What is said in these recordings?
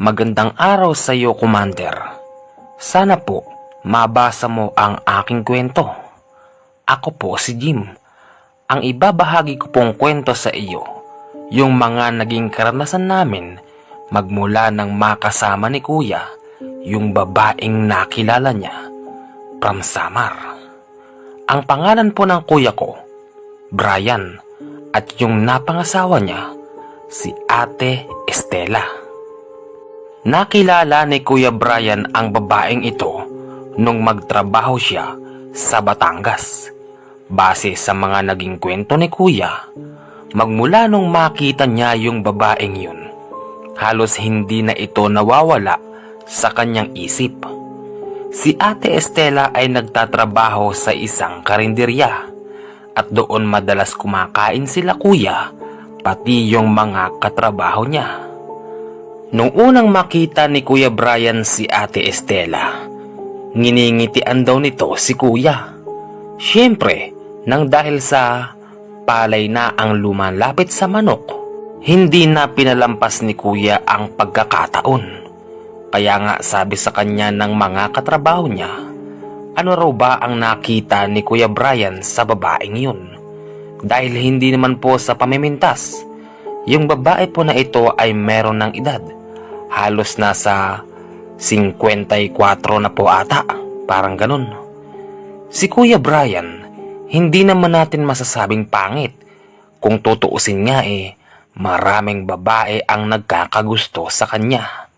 Magandang araw sa iyo, Commander. Sana po mabasa mo ang aking kwento. Ako po si Jim. Ang ibabahagi ko pong kwento sa iyo, yung mga naging karanasan namin magmula nang makasama ni Kuya yung babaeng nakilala niya from Samar. Ang pangalan po ng kuya ko, Brian, at yung napangasawa niya, si Ate Estela. Nakilala ni Kuya Brian ang babaeng ito nung magtrabaho siya sa Batangas. Base sa mga naging kwento ni Kuya, magmula nung makita niya yung babaeng yun, halos hindi na ito nawawala sa kanyang isip. Si Ate Estela ay nagtatrabaho sa isang karinderya at doon madalas kumakain sila Kuya, pati yung mga katrabaho niya. Nung unang makita ni Kuya Brian si Ate Estela, nginingitian daw nito si Kuya. Siyempre, nang dahil sa palay na ang lumalapit sa manok, hindi na pinalampas ni Kuya ang pagkakataon. Kaya nga sabi sa kanya ng mga katrabaho niya, ano raw ba ang nakita ni Kuya Brian sa babaeng yun? Dahil hindi naman po sa pamimintas, yung babae po na ito ay meron ng edad. Halos nasa 54 na po ata, parang ganun. Si Kuya Brian, hindi naman natin masasabing pangit. Kung tutuusin nga maraming babae ang nagkakagusto sa kanya.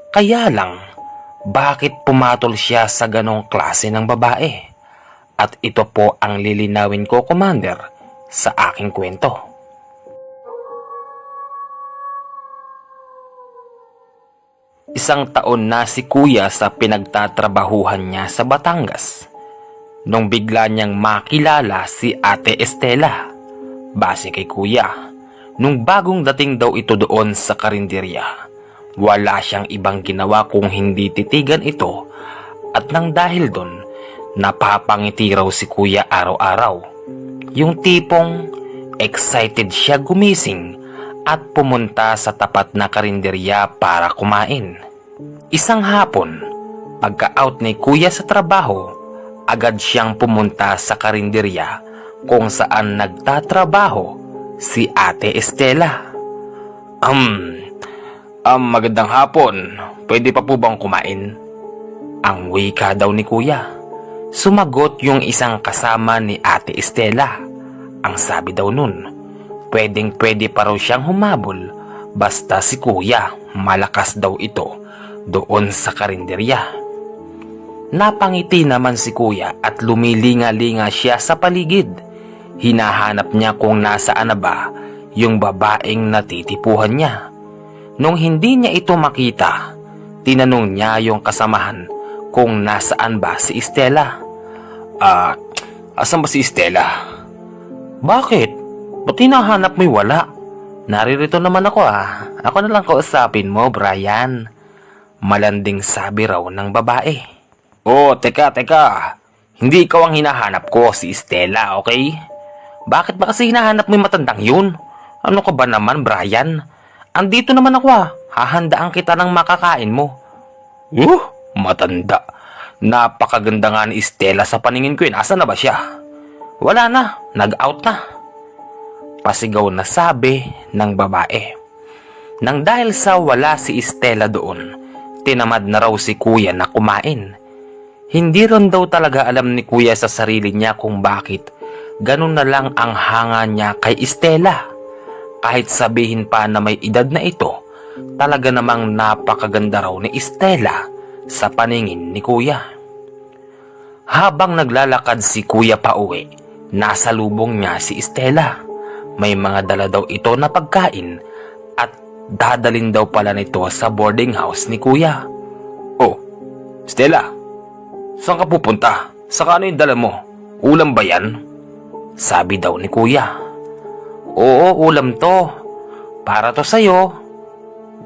Kaya lang, bakit pumatol siya sa ganong klase ng babae? At ito po ang lilinawin ko, Commander, sa aking kwento. Isang taon na si Kuya sa pinagtatrabahuhan niya sa Batangas nung bigla niyang makilala si Ate Estela. Base kay Kuya, nung bagong dating daw ito doon sa karinderya, wala siyang ibang ginawa kung hindi titigan ito, at nang dahil doon, napapangiti raw si Kuya araw-araw. Yung tipong excited siya gumising at pumunta sa tapat na karinderya para kumain. Isang hapon, pagka-out ni Kuya sa trabaho, agad siyang pumunta sa karinderya kung saan nagtatrabaho si Ate Estela. Magandang hapon. Pwede pa po bang kumain? Ang wika daw ni Kuya. Sumagot yung isang kasama ni Ate Estela. Ang sabi daw nun, pwedeng-pwede pa raw siyang humabol basta si Kuya malakas daw ito doon sa karinderya. Napangiti naman si Kuya at lumilinga-linga siya sa paligid. Hinahanap niya kung nasaan na ba yung babaeng natitipuhan niya. Nung hindi niya ito makita, tinanong niya yung kasamahan kung nasaan ba si Estela. Asan ba si Estela? Bakit? Ba't hinahanap mo'y wala? Naririto naman ako Ako na lang kausapin mo, Brian. Malanding sabi raw ng babae. Oh, teka. Hindi ikaw ang hinahanap ko, si Estela, okay? Bakit ba kasi hinahanap mo yung matandang yun? Ano ka ba naman, Brian? Andito naman ako Hahandaan kita ng makakain mo. Matanda. Napakaganda nga ni Estela sa paningin ko yun. Asa na ba siya? Wala na, nag-out na. Pasigaw na sabi ng babae. Nang dahil sa wala si Estela doon, tinamad na raw si Kuya na kumain. Hindi rin daw talaga alam ni Kuya sa sarili niya kung bakit ganun na lang ang hanga niya kay Estela. Kahit sabihin pa na may edad na ito, talaga namang napakaganda raw ni Estela sa paningin ni Kuya. Habang naglalakad si Kuya pauwi, nasa lubong niya si Estela. May mga dala daw ito na pagkain at dadalin daw pala nito sa boarding house ni Kuya. Oh, Estela, saan ka pupunta? Saka ano yung dala mo? Ulam ba yan? Sabi daw ni Kuya. Oo, ulam to. Para to sa'yo.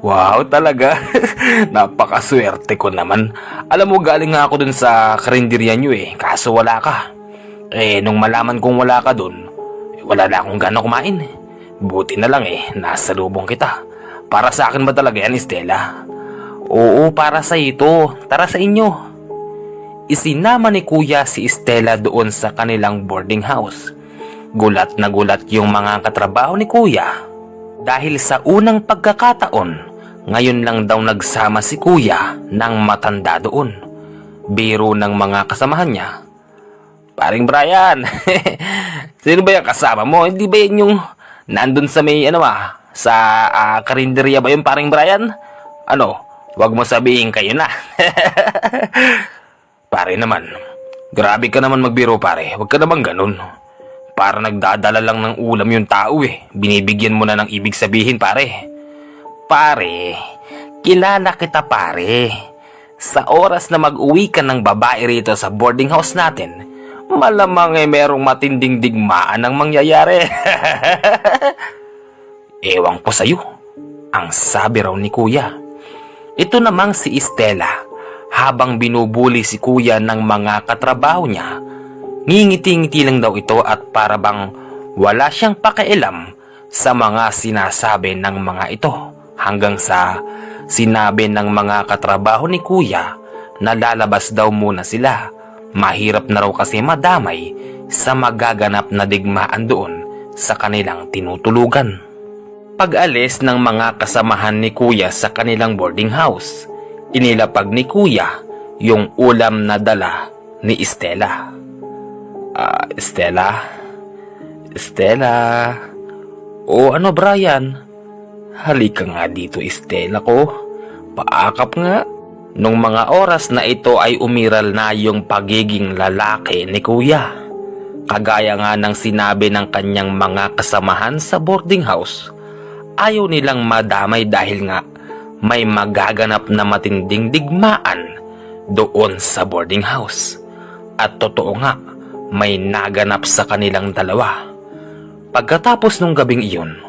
Wow, talaga. Napakaswerte ko naman. Alam mo, galing nga ako dun sa karinderya nyo kaso wala ka. Nung malaman kong wala ka dun, wala na akong gana kumain. Buti na lang nasa lubong kita. Para sa akin ba talaga yan, Estela? Oo, para sa ito. Tara sa inyo. Isinama ni kuya si Stella doon sa kanilang boarding house. Gulat na gulat yung mga katrabaho ni kuya. Dahil sa unang pagkakataon, ngayon lang daw nagsama si kuya ng matanda doon. Biro ng mga kasamahan niya. Paring Brian, sino ba yung kasama mo? Hindi ba yun yung nandun sa may sa karinderya ba yung paring Brian? Wag mo sabihin kayo na. Pare naman, grabe ka naman magbiro pare, wag ka naman ganun. Para nagdadala lang ng ulam yung tao binibigyan mo na ng ibig sabihin pare. Pare, kilala kita pare. Sa oras na mag-uwi ka ng babae rito sa boarding house natin, malamang merong matinding digmaan ang mangyayari. Ewan ko sa'yo, ang sabi raw ni kuya. Ito namang si Stella, habang binubuli si kuya ng mga katrabaho niya, ngingiti-ngiti lang daw ito at para bang wala siyang pakialam sa mga sinasabi ng mga ito, hanggang sa sinabi ng mga katrabaho ni kuya na lalabas daw muna sila. Mahirap na raw kasi madamay sa magaganap na digmaan doon sa kanilang tinutulugan. Pag-alis ng mga kasamahan ni kuya sa kanilang boarding house, inilapag ni kuya yung ulam na dala ni Stella. Stella? O ano Brian? Halika nga dito Stella ko. Paakap nga. Nung mga oras na ito ay umiral na yung pagiging lalaki ni kuya. Kagaya nga ng sinabi ng kanyang mga kasamahan sa boarding house, ayaw nilang madamay dahil nga may magaganap na matinding digmaan doon sa boarding house. At totoo nga, may naganap sa kanilang dalawa. Pagkatapos nung gabing iyon,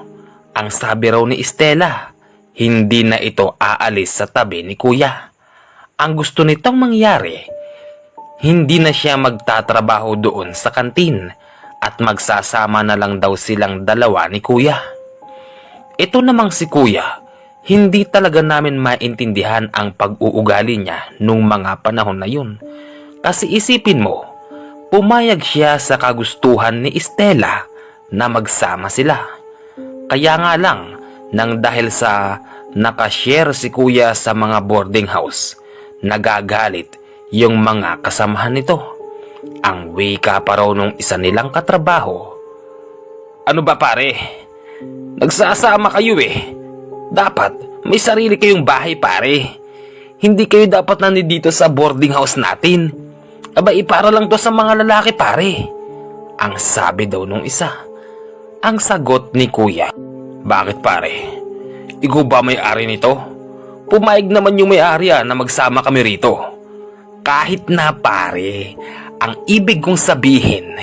ang sabi raw ni Stella, hindi na ito aalis sa tabi ni kuya. Ang gusto nitong mangyari, hindi na siya magtatrabaho doon sa kantin at magsasama na lang daw silang dalawa ni kuya. Ito namang si kuya, hindi talaga namin maintindihan ang pag-uugali niya nung mga panahon na yun. Kasi isipin mo, pumayag siya sa kagustuhan ni Stella na magsama sila. Kaya nga lang, nang dahil sa nakashare si kuya sa mga boarding house, nagagalit yung mga kasamahan nito. Ang wika pa raw nung isa nilang katrabaho. Ano ba pare? Nagsasama kayo Dapat may sarili kayong bahay pare. Hindi kayo dapat nandito sa boarding house natin. Aba para lang to sa mga lalaki pare. Ang sabi daw nung isa. Ang sagot ni kuya. Bakit pare? Ikaw ba may-ari nito? Pumayag naman yung may-ari na magsama kami rito. Kahit na pare, ang ibig kong sabihin,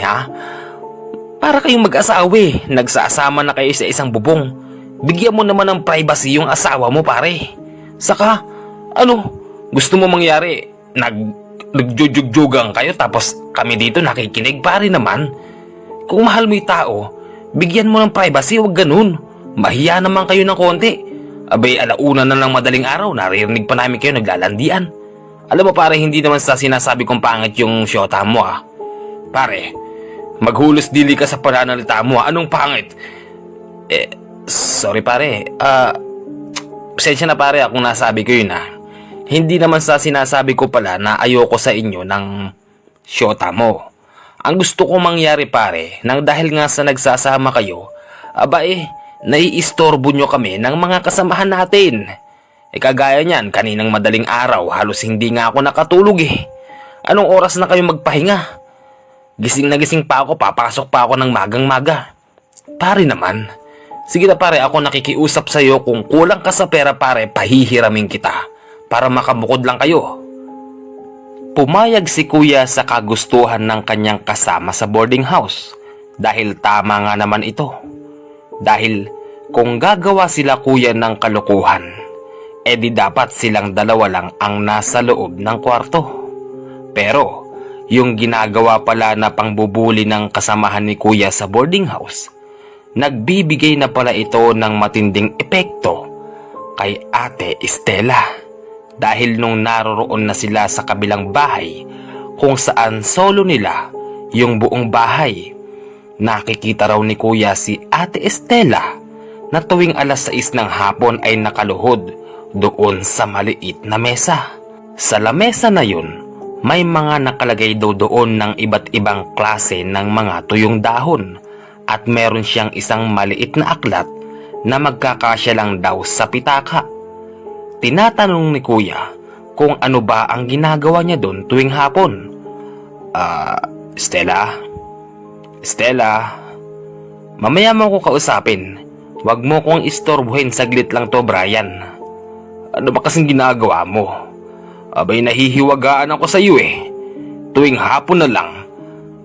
para kayong mag-asawa nagsasama na kayo sa isang bubong. Bigyan mo naman ng privacy yung asawa mo pare. Saka, gusto mo mangyari? Nagjujugjugang kayo tapos kami dito nakikinig pare naman. Kung mahal mo yung tao, bigyan mo ng privacy, huwag ganun. Mahiya naman kayo ng konti. Abay, alauna na lang madaling araw, naririnig pa namin kayo naglalandian. Alam mo pare, hindi naman sa sinasabi kong pangit yung syota mo Pare, maghulos dili ka sa pananalita mo Anong pangit? Sorry pare. Pasensya na pare kung nasabi ko yun Hindi naman sa sinasabi ko pala na ayoko sa inyo ng syota mo. Ang gusto ko mangyari pare, nang dahil nga sa nagsasama kayo, naiistorbo nyo kami ng mga kasamahan natin. Kagaya niyan, kaninang madaling araw, halos hindi nga ako nakatulog Anong oras na kayo magpahinga? Gising na gising pa ako, papasok pa ako ng magang-maga. Pare naman, sige na pare, ako nakikiusap sa'yo, kung kulang ka sa pera pare, pahihiramin kita para makabukod lang kayo. Pumayag si kuya sa kagustuhan ng kanyang kasama sa boarding house dahil tama nga naman ito. Dahil kung gagawa sila kuya ng kalokohan, di dapat silang dalawa lang ang nasa loob ng kwarto. Pero yung ginagawa pala na pangbubuli ng kasamahan ni kuya sa boarding house, nagbibigay na pala ito ng matinding epekto kay Ate Stella. dahil nung naroroon na sila sa kabilang bahay kung saan solo nila yung buong bahay, nakikita raw ni Kuya si Ate Estela na tuwing alas 6 ng hapon ay nakaluhod doon sa maliit na mesa. Sa lamesa na yun, may mga nakalagay daw doon ng iba't ibang klase ng mga tuyong dahon at meron siyang isang maliit na aklat na magkakasya lang daw sa pitaka. Tinatanong ni Kuya kung ano ba ang ginagawa niya doon tuwing hapon. Stella, mamaya mo ko kausapin. Huwag mo kong istorbohin, saglit lang to, Brian. Ano ba kasing ginagawa mo? Abay, nahihiwagaan ako sa iyo eh. Tuwing hapon na lang,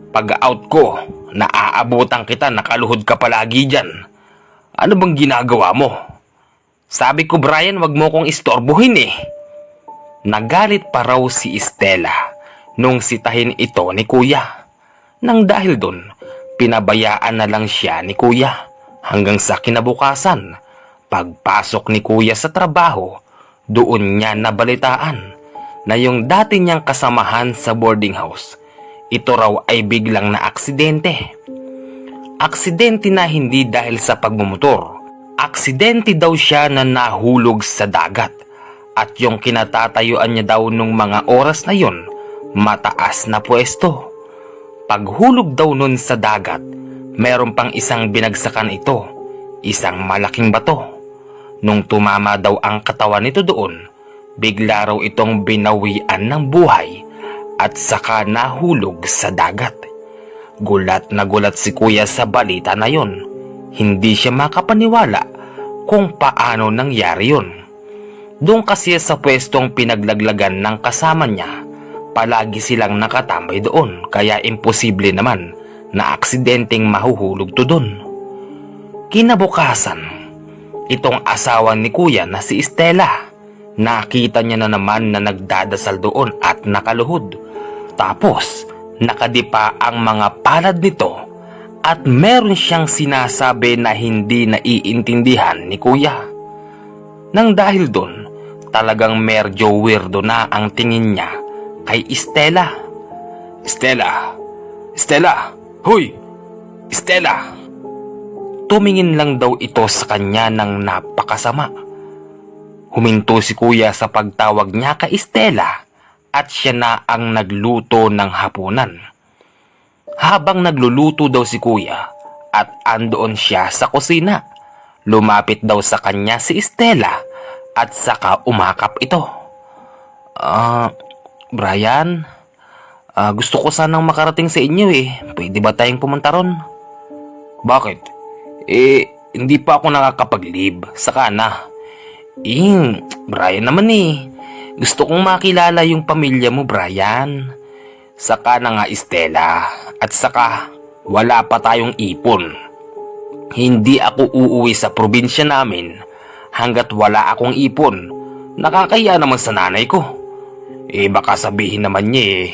pag-out ko, naaabutan kita, nakaluhod ka palagi dyan. Ano bang ginagawa mo? Sabi ko, Brian, wag mo kong istorbohin eh. Nagalit pa raw si Estela nung sitahin ito ni Kuya. Nang dahil dun, pinabayaan na lang siya ni Kuya hanggang sa kinabukasan. Pagpasok ni Kuya sa trabaho, doon niya nabalitaan na yung dati niyang kasamahan sa boarding house, ito raw ay biglang na aksidente. Aksidente na hindi dahil sa pagmumotor. Aksidente daw siya na nahulog sa dagat at yung kinatatayuan niya daw nung mga oras na yon, mataas na pwesto. Paghulog daw nun sa dagat, meron pang isang binagsakan ito, isang malaking bato. Nung tumama daw ang katawan nito doon, bigla raw itong binawian ng buhay at saka nahulog sa dagat. Gulat na gulat si Kuya sa balita na yon. Hindi siya makapaniwala kung paano nangyari yun. Doon kasi sa pwestong pinaglaglagan ng kasama niya, palagi silang nakatambay doon, kaya imposible naman na aksidenteng mahuhulog to doon. Kinabukasan, itong asawa ni Kuya na si Estela, nakita niya na naman na nagdadasal doon at nakaluhod. Tapos, nakadipa ang mga palad nito at meron siyang sinasabi na hindi naiintindihan ni Kuya. Nang dahil doon, talagang medyo weirdo na ang tingin niya kay Estela. Estela! Hoy! Estela! Tumingin lang daw ito sa kanya ng napakasama. Huminto si Kuya sa pagtawag niya kay Estela at siya na ang nagluto ng hapunan. Habang nagluluto daw si Kuya at andoon siya sa kusina, lumapit daw sa kanya si Estela at saka umakap ito. Brian, gusto ko sanang makarating sa inyo eh. Pwede ba tayong pumunta ron? Bakit? Hindi pa ako nakakapag-leave. Saka na. Brian naman eh. Gusto kong makilala yung pamilya mo, Brian. Saka na nga, Estela. At saka, wala pa tayong ipon. Hindi ako uuwi sa probinsya namin hanggat wala akong ipon. Nakakahiya naman sa nanay ko. Baka sabihin naman niya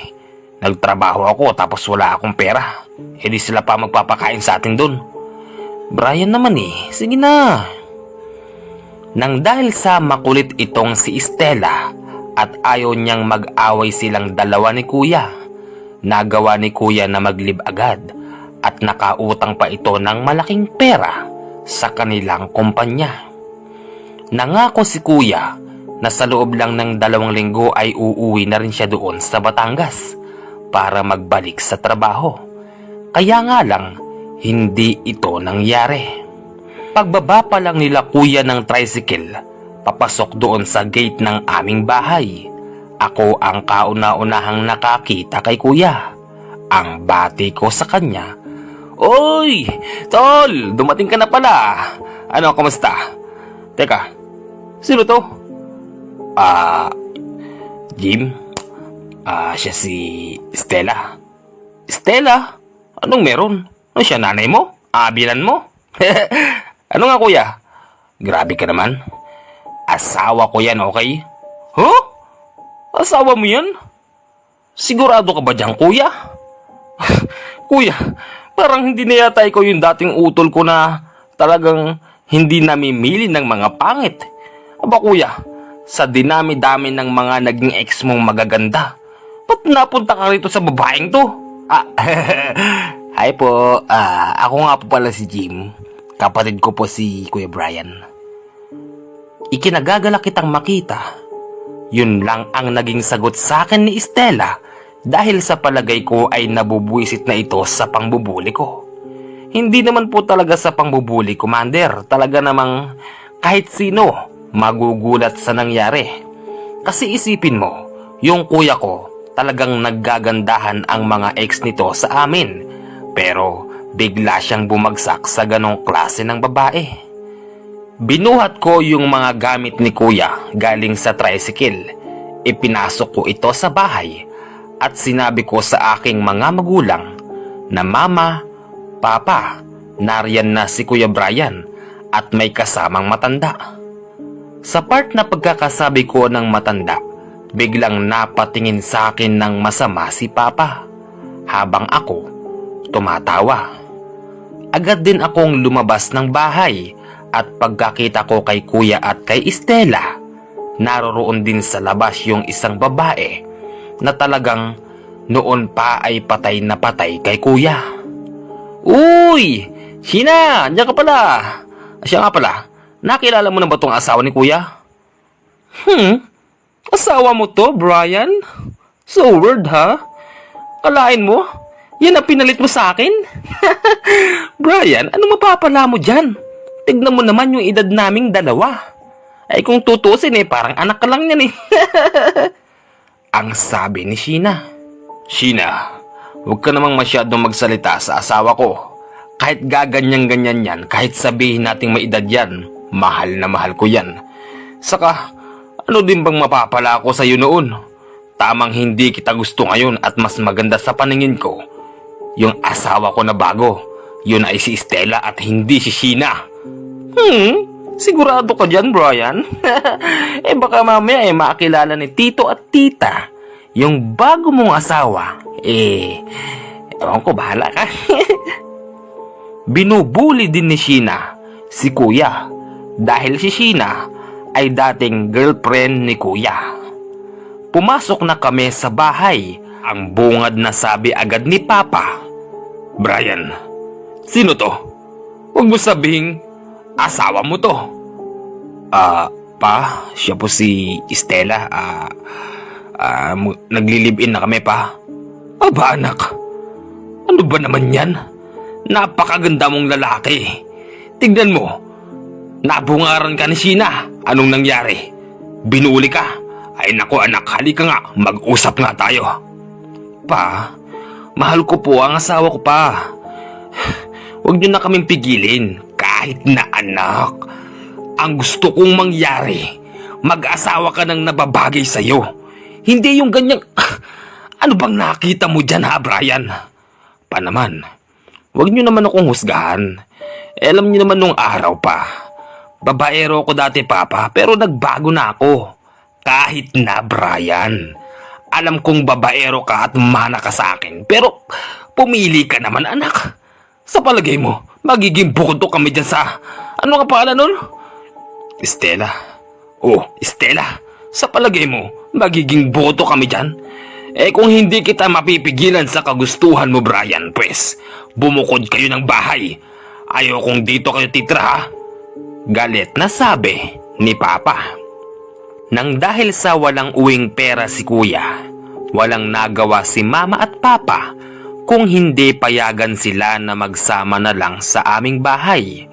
nagtrabaho ako tapos wala akong pera. Di sila pa magpapakain sa atin dun. Brian naman sige na. Nang dahil sa makulit itong si Estela at ayaw niyang mag-away silang dalawa ni Kuya, nagawa ni Kuya na maglib agad at nakautang pa ito ng malaking pera sa kanilang kumpanya. Nangako si Kuya na sa loob lang ng 2 linggo ay uuwi na rin siya doon sa Batangas para magbalik sa trabaho. Kaya nga lang, hindi ito nangyari. Pagbaba pa lang nila Kuya ng tricycle, papasok doon sa gate ng aming bahay, ako ang kauna-unahang nakakita kay Kuya. Ang bati ko sa kanya, "Oy, tol, dumating ka na pala. Ano, kamusta? Teka, sino to?" Jim, siya si Stella. Stella? Anong meron? Ano siya, nanay mo? Bilan mo? Ano nga, Kuya? Grabe ka naman. Asawa ko yan, okay? Huh? Asawa mo yan? Sigurado ka ba dyan, Kuya? Kuya, parang hindi na yata ikaw yung dating utol ko na talagang hindi namimili ng mga pangit. Aba, Kuya, Sa dinami-dami ng mga naging ex mong magaganda, ba't napunta ka rito sa babaeng to? Hi po. Ako nga po pala si Jim. Kapatid ko po si Kuya Brian. Ikinagagalak kitang makita. Yun lang ang naging sagot sa akin ni Stella dahil sa palagay ko ay nabubuisit na ito sa pangbubuli ko. Hindi naman po talaga sa pangbubuli, Commander. Talaga namang kahit sino magugulat sa nangyari. Kasi isipin mo, yung kuya ko talagang naggagandahan ang mga ex nito sa amin. Pero bigla siyang bumagsak sa ganong klase ng babae. Binuhat ko yung mga gamit ni kuya galing sa tricycle. Ipinasok ko ito sa bahay at sinabi ko sa aking mga magulang na mama, papa, nariyan na si Kuya Brian at may kasamang matanda. Sa part na pagkakasabi ko ng matanda, biglang napatingin sa akin ng masama si papa habang ako tumatawa. Agad din akong lumabas ng bahay at pagkakita ko kay kuya at kay Stella, naroroon din sa labas yung isang babae na talagang noon pa ay patay na patay kay kuya. Uy! Sheena! Andiyan ka pala! Siya nga pala, nakilala mo na ba tong asawa ni kuya? Asawa mo to, Brian? So weird, ha? Kalain mo? Yan ang pinalit mo sa akin? Brian, ano mapapala mo dyan? Tignan mo naman yung edad naming dalawa. Ay kung tutusin parang anak ka lang yan Ang sabi ni Sheena. Sheena, huwag ka namang masyadong magsalita sa asawa ko. Kahit gaganyan-ganyan yan, kahit sabihin nating may edad yan, mahal na mahal ko yan. Saka, ano din bang mapapala ko sa'yo noon? Tamang hindi kita gusto ngayon at mas maganda sa paningin ko. Yung asawa ko na bago, yun ay si Stella at hindi si Sheena. Sigurado ka dyan, Brian? Baka mamaya makilala ni Tito at Tita yung bago mong asawa. Ewan ko, bahala ka. Binubuli din ni Sheena si kuya dahil si Sheena ay dating girlfriend ni kuya. Pumasok na kami sa bahay. Ang bungad na sabi agad ni Papa, Brian, sino to? Huwag mo sabihing asawa mo to. Pa, siya po si Stella. Nagli-live-in na kami, pa. Aba, anak, ano ba naman yan? Napakaganda mong lalaki. Tignan mo, nabungaran ka ni Sheena. Anong nangyari? Binuli ka? Ay naku anak, halika nga, mag-usap nga tayo. Pa, mahal ko po ang asawa ko, pa. Huwag niyo na kaming pigilin. Kahit na anak, ang gusto kong mangyari, mag-asawa ka ng nababagay sa'yo. Hindi yung ganyang... Ano bang nakita mo dyan, ha, Brian? Pa naman, huwag niyo naman akong husgahan. Alam niyo naman nung araw pa, babaero ko dati, Papa, pero nagbago na ako. Kahit na, Brian, alam kong babaero ka at mana ka sa akin, pero pumili ka naman, anak. Sa palagay mo, magiging bukodo kami dyan sa... Ano ka pala nun? Stella. Oh, Stella, sa palagay mo, magiging bukodo kami dyan? Kung hindi kita mapipigilan sa kagustuhan mo, Brian, pues, bumukod kayo ng bahay. Ayokong dito kayo titra, ha? Galit na sabi ni Papa. Nang dahil sa walang uwing pera si Kuya, walang nagawa si Mama at Papa kung hindi payagan sila na magsama na lang sa aming bahay.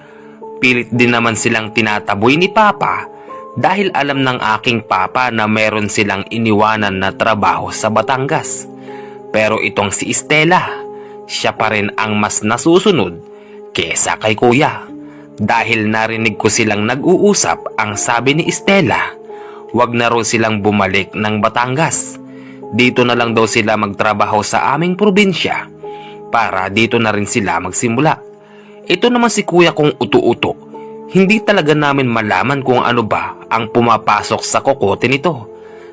Pilit din naman silang tinataboy ni Papa dahil alam ng aking papa na meron silang iniwanan na trabaho sa Batangas. Pero itong si Stella, siya pa rin ang mas nasusunod kesa kay kuya. Dahil narinig ko silang nag-uusap, ang sabi ni Stella, wag na raw silang bumalik ng Batangas. Dito na lang daw sila magtrabaho sa aming probinsya para dito na rin sila magsimula. Ito naman si kuya kong utu-uto. Hindi talaga namin malaman kung ano ba ang pumapasok sa kokote nito.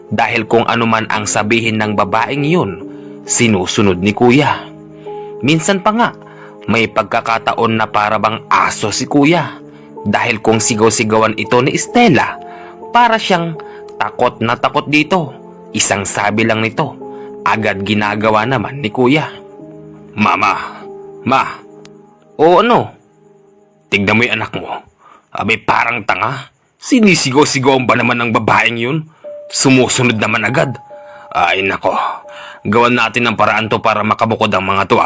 Dahil kung ano man ang sabihin ng babaeng yun, sinusunod ni kuya. Minsan pa nga, may pagkakataon na para bang aso si kuya. Dahil kung sigaw-sigawan ito ni Stella, para siyang takot na takot dito. Isang sabi lang nito, agad ginagawa naman ni kuya. Mama, ma, o ano? Tignan mo yung anak mo. Abay parang tanga. Sinisigaw-sigaw ba naman ng babaeng yun? Sumusunod naman agad. Ay nako, gawan natin ng paraan to para makabukod ang mga to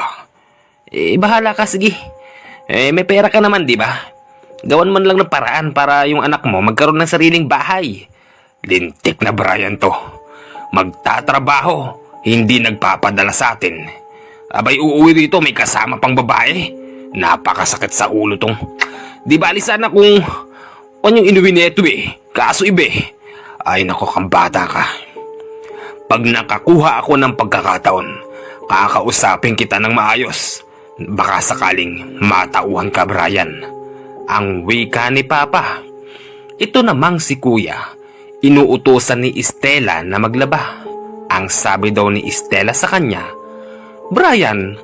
bahala ka, sige. May pera ka naman, di ba? Gawan man lang ng paraan para yung anak mo magkaroon ng sariling bahay. Lintik na Brian to. Magtatrabaho, hindi nagpapadala sa atin. Abay uuwi dito may kasama pang babae. Napakasakit sa ulo tong. Di bali sana kung yung inuwi nito kaso ibe. Ay nako kang bata ka. Pag nakakuha ako ng pagkakataon, kakausapin kita ng maayos. Baka sakaling matauhan ka, Brian. Ang wika ni Papa. Ito namang si Kuya, inuutosan ni Estela na maglaba. Ang sabi daw ni Estela sa kanya, Brian,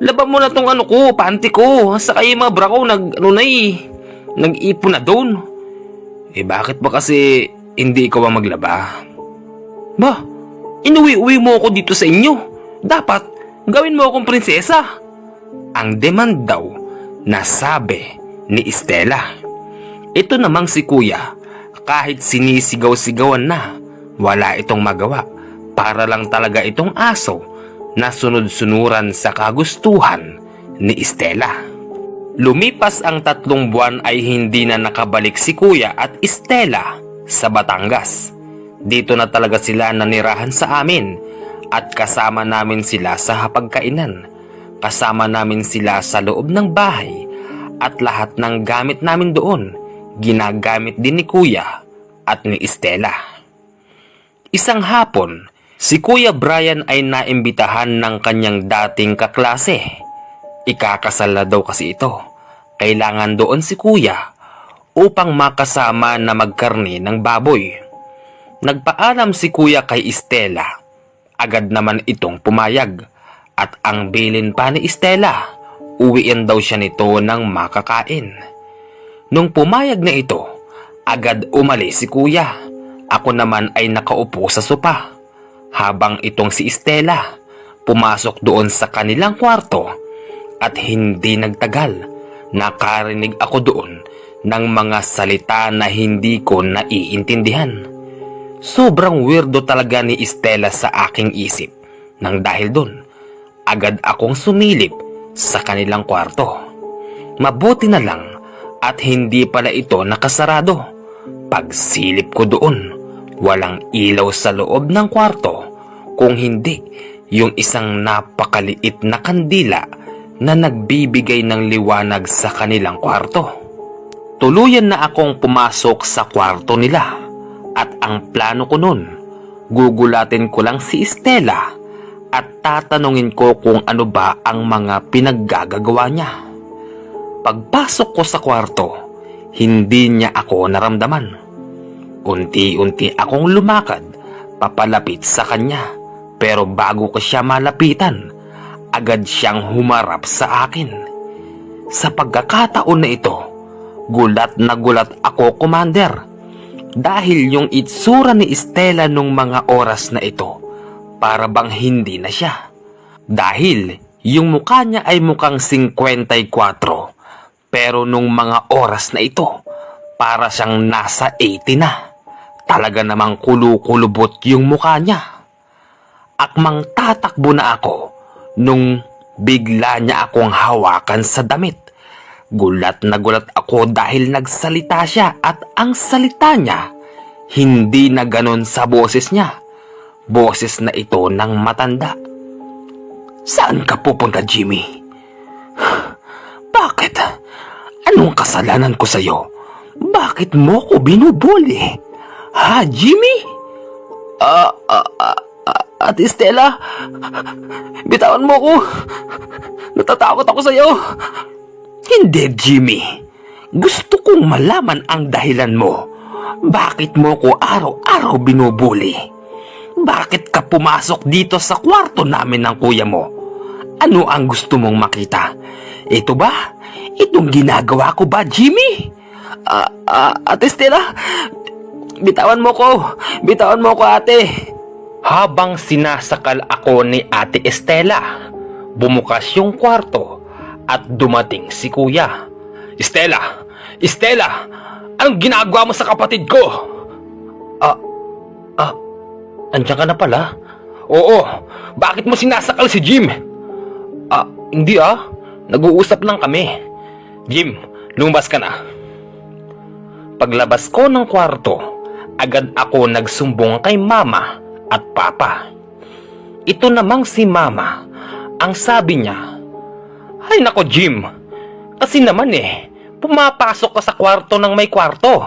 laba mo na tong panty ko. Saka yung mga bra ko nag-ipon na doon. Bakit ba kasi hindi ikaw ang maglaba? Ba, inuwi-uwi mo ako dito sa inyo. Dapat gawin mo akong prinsesa. Ang demand daw na sabi ni Estela. Ito namang si Kuya, kahit sinisigaw-sigawan na, wala itong magawa. Para lang talaga itong aso na sunod-sunuran sa kagustuhan ni Estela. Lumipas ang 3 buwan ay hindi na nakabalik si Kuya at Estela sa Batangas. Dito na talaga sila nanirahan sa amin at kasama namin sila sa hapagkainan. Kasama namin sila sa loob ng bahay at lahat ng gamit namin doon ginagamit din ni Kuya at ni Estela. Isang hapon, si Kuya Brian ay naimbitahan ng kanyang dating kaklase. Ikakasal na daw kasi ito. Kailangan doon si Kuya upang makasama na magkarne ng baboy. Nagpaalam si Kuya kay Estela. Agad naman itong pumayag. At ang bilin pa ni Estela, uwiin daw siya nito ng makakain. Nung pumayag na ito, agad umalis si Kuya. Ako naman ay nakaupo sa sopa. Habang itong si Estela, pumasok doon sa kanilang kwarto. At hindi nagtagal, nakarinig ako doon ng mga salita na hindi ko naiintindihan. Sobrang weirdo talaga ni Estela sa aking isip. Nang dahil doon, agad akong sumilip sa kanilang kwarto. Mabuti na lang at hindi pala ito nakasarado. Pagsilip ko doon, walang ilaw sa loob ng kwarto, kung hindi yung isang napakaliit na kandila na nagbibigay ng liwanag sa kanilang kwarto. Tuluyan na akong pumasok sa kwarto nila at ang plano ko nun, gugulatin ko lang si Estela at tatanungin ko kung ano ba ang mga pinaggagawa niya. Pagpasok ko sa kwarto, hindi niya ako naramdaman. Unti-unti akong lumakad papalapit sa kanya, pero bago ko siya malapitan, agad siyang humarap sa akin. Sa pagkakataon na ito, gulat na gulat ako, Commander, dahil yung itsura ni Estela nung mga oras na ito, para bang hindi na siya. Dahil yung mukha niya ay mukhang 54, pero nung mga oras na ito, para siyang nasa 80 na. Talaga namang kulukulubot yung mukha niya. Akmang tatakbo na ako nung bigla niya akong hawakan sa damit. Gulat na gulat ako dahil nagsalita siya at ang salita niya, hindi na ganon sa boses niya. Boses na ito ng matanda. Saan ka pupunta, Jimmy? Bakit? Anong kasalanan ko sa'yo? Bakit mo ko binubuli? Ha, Jimmy? At Estela, bitawan mo ko. Natatakot ako sa'yo. Hindi, Jimmy. Gusto kong malaman ang dahilan mo. Bakit mo ko araw-araw binubuli? Bakit ka pumasok dito sa kwarto namin ng kuya mo? Ano ang gusto mong makita? Ito ba? Itong ginagawa ko ba, Jimmy? At Estela, Bitawan mo ko! Bitawan mo ko, ate! Habang sinasakal ako ni Ate Estela, bumukas yung kwarto at dumating si Kuya. Estela! Estela! Anong ginagawa mo sa kapatid ko? Andiyan ka na pala? Oo, bakit mo sinasakal si Jim? Hindi nag-uusap lang kami. Jim, lumabas ka na. Paglabas ko ng kwarto, agad ako nagsumbong kay Mama at Papa. Ito namang si Mama, ang sabi niya, "Ay nako Jim, kasi naman pumapasok ka sa kwarto ng may kwarto.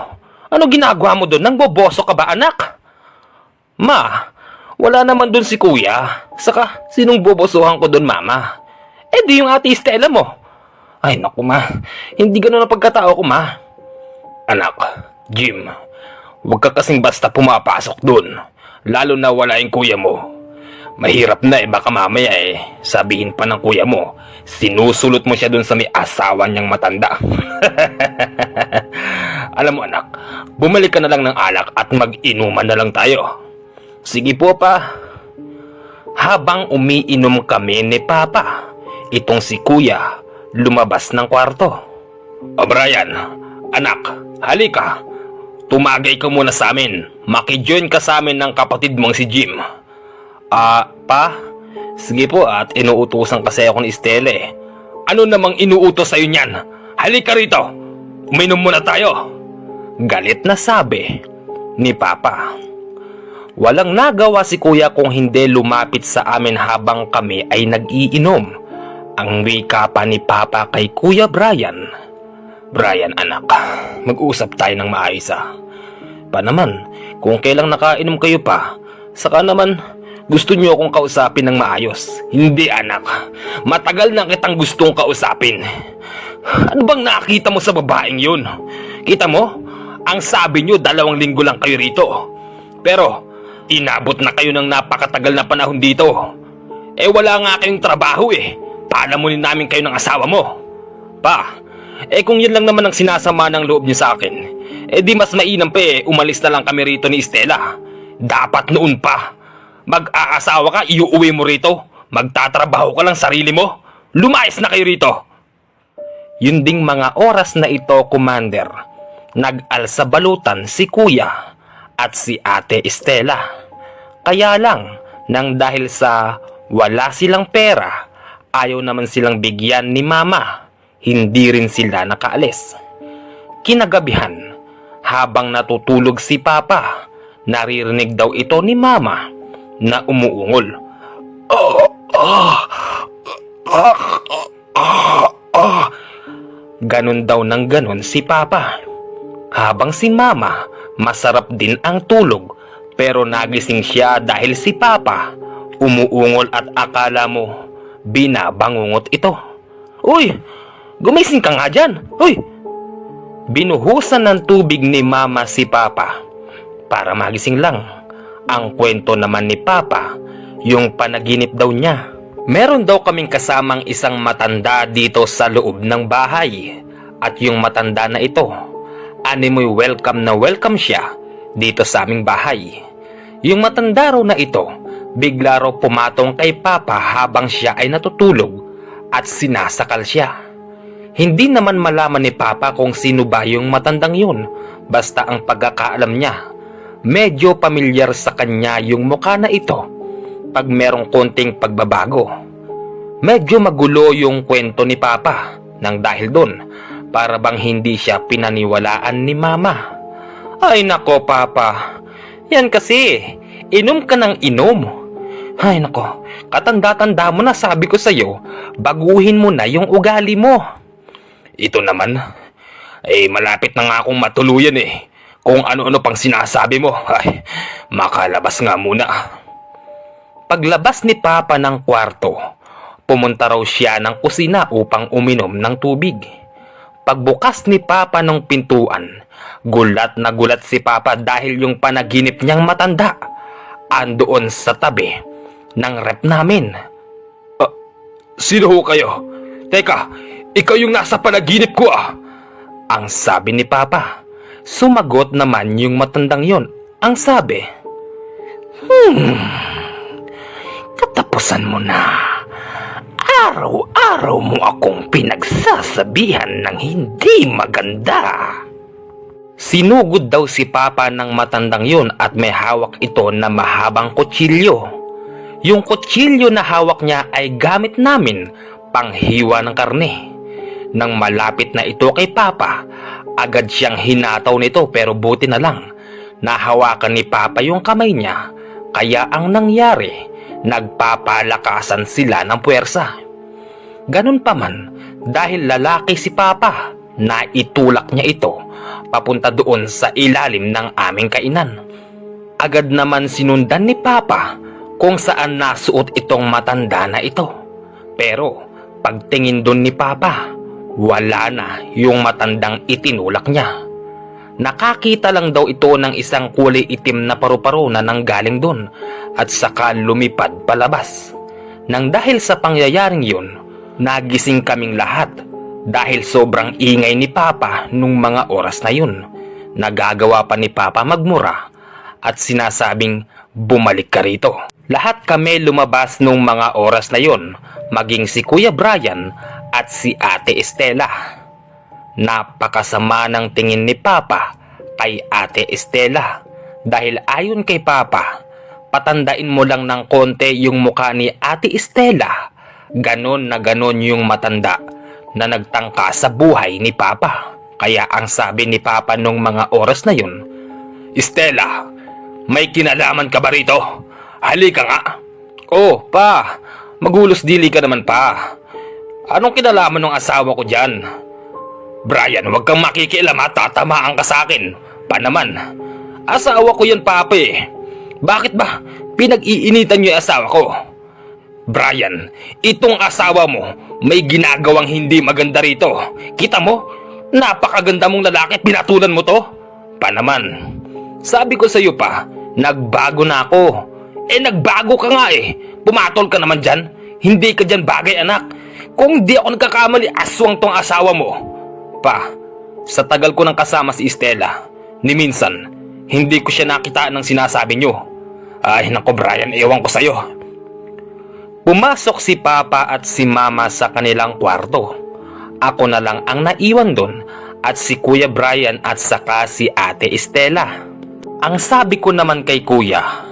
Ano ginagawa mo doon? Nang boboso ka ba, anak?" "Ma, wala naman doon si Kuya. Saka, sinong bobosuhan ko doon, Mama? Di yung Ate Estela mo." "Ay naku ma, hindi ganun ang pagkatao ko, ma." "Anak, Jim, huwag ka kasing basta pumapasok doon. Lalo na wala yung kuya mo. Mahirap na baka mamaya sabihin pa ng kuya mo, sinusulot mo siya doon sa may asawa niyang matanda." "Alam mo anak, bumalik ka na lang ng alak at mag-inuman na lang tayo." "Sige po pa." Habang umiinom kami ni Papa, itong si Kuya lumabas ng kwarto. "O Brian, anak, halika. Tumagay ka muna sa amin. Makijoin ka sa amin ng kapatid mong si Jim." Pa? Sige po at inuutosan kasi ako ni Estela eh." "Ano namang inuutos sa'yo niyan? Halika rito. Uminom muna tayo." Galit na sabi ni Papa. Walang nagawa si Kuya kung hindi lumapit sa amin habang kami ay nag-iinom. Ang wika pa ni Papa kay Kuya Brian, "Brian anak, mag-usap tayo ng maayos Pa naman, kung kailang nakainom kayo pa, saka naman gusto niyo akong kausapin ng maayos." "Hindi anak, matagal na kitang gustong kausapin. Ano bang nakita mo sa babaeng yun? Kita mo, ang sabi niyo 2 linggo lang kayo rito. Pero inabot na kayo ng napakatagal na panahon dito. Wala nga kayong trabaho Palamunin namin kayo ng asawa mo. Pa, kung yun lang naman ang sinasama ng loob niyo sa akin, di mas mainam pa umalis na lang kami rito ni Estela. Dapat noon pa. Mag-aasawa ka, iuuwi mo rito. Magtatrabaho ka lang sarili mo. Lumayas na kayo rito." Yun ding mga oras na ito, Commander, nag-alsabalutan si Kuya at si Ate Estela. Kaya lang, nang dahil sa wala silang pera, ayaw naman silang bigyan ni Mama, hindi rin sila nakaalis. Kinagabihan, habang natutulog si Papa, naririnig daw ito ni Mama na umuungol. Ganon daw ng ganon si Papa. Habang si Mama, masarap din ang tulog, pero nagising siya dahil si Papa umuungol at akala mo binabangungot ito. "Uy, gumising ka nga dyan! Uy!" Binuhusan ng tubig ni Mama si Papa para magising lang. Ang kwento naman ni Papa, yung panaginip daw niya. Meron daw kaming kasamang isang matanda dito sa loob ng bahay. At yung matanda na ito, animoy welcome na welcome siya dito sa aming bahay. Yung matanda raw na ito, bigla raw pumatong kay Papa habang siya ay natutulog at sinasakal siya. Hindi naman malaman ni Papa kung sino ba yung matandang yun, basta ang pagkakaalam niya, medyo pamilyar sa kanya yung mukha na ito pag merong konting pagbabago. Medyo magulo yung kwento ni Papa nang dahil doon, para bang hindi siya pinaniwalaan ni Mama. "Ay nako Papa, yan kasi, inom ka ng inom. Ay nako, katanda-tanda mo na, sabi ko sa'yo, baguhin mo na yung ugali mo." "Ito naman, malapit na nga akong matuluyan Kung ano-ano pang sinasabi mo, makalabas nga muna." Paglabas ni Papa ng kwarto, pumunta raw siya ng kusina upang uminom ng tubig. Pagbukas ni Papa ng pintuan, gulat na gulat si Papa dahil yung panaginip niyang matanda andoon sa tabi ng rep namin. "Sino ho kayo? Teka, ikaw yung nasa panaginip ko Ang sabi ni Papa. Sumagot naman yung matandang yon. Ang sabi, katapusan mo na. Araw-araw mo akong pinagsasabihan ng hindi maganda. Sinugod daw si Papa ng matandang yun at may hawak ito na mahabang kutsilyo. Yung kutsilyo na hawak niya ay gamit namin panghiwa ng karne. Nang malapit na ito kay Papa, agad siyang hinataw nito pero buti na lang. Nahawakan ni Papa yung kamay niya, kaya ang nangyari, nagpapalakasan sila ng puwersa. Ganun pa man, dahil lalaki si Papa, naitulak niya ito papunta doon sa ilalim ng aming kainan. Agad naman sinundan ni Papa kung saan nasuot itong matanda na ito. Pero pagtingin doon ni Papa, wala na yung matandang itinulak niya. Nakakita lang daw ito ng isang kulay itim na paru-paro na nanggaling doon at saka lumipad palabas. Nang dahil sa pangyayaring yun, nagising kaming lahat dahil sobrang ingay ni Papa nung mga oras na yun. Nagagawa pa ni Papa magmura at sinasabing bumalik ka rito. Lahat kami lumabas nung mga oras na yun, maging si Kuya Brian at si Ate Estela. Napakasama ng tingin ni Papa kay Ate Estela dahil ayon kay Papa, patandain mo lang ng konti yung mukha ni Ate Estela. Ganon na ganon yung matanda na nagtangka sa buhay ni Papa. Kaya ang sabi ni Papa nung mga oras na yun, Estela, may kinalaman ka ba rito? Halika nga. Oh, Pa, magulos dili ka naman, Pa. Anong kinalaman ng asawa ko dyan? Brian, huwag kang makikialam ha, tatamaan ka sa akin. Pa naman, asawa ko yan, Papa eh. Bakit ba pinag-iinitan niyo yung asawa ko? Brian, itong asawa mo may ginagawang hindi maganda rito. Kita mo? Napakaganda mong lalaki, pinatulan mo to? Pa naman, sabi ko sa iyo pa, nagbago na ako. Nagbago ka nga eh. Pumatol ka naman dyan. Hindi ka dyan bagay, anak. Kung di ako nagkakamali, aswang tong asawa mo. Pa, sa tagal ko nang kasama si Estela, ni minsan, hindi ko siya nakitaan ng sinasabi nyo. Ay nako Brian, ewan ko sa'yo. Pumasok si Papa at si Mama sa kanilang kwarto. Ako na lang ang naiwan doon at si Kuya Brian at saka si Ate Estela. Ang sabi ko naman kay Kuya,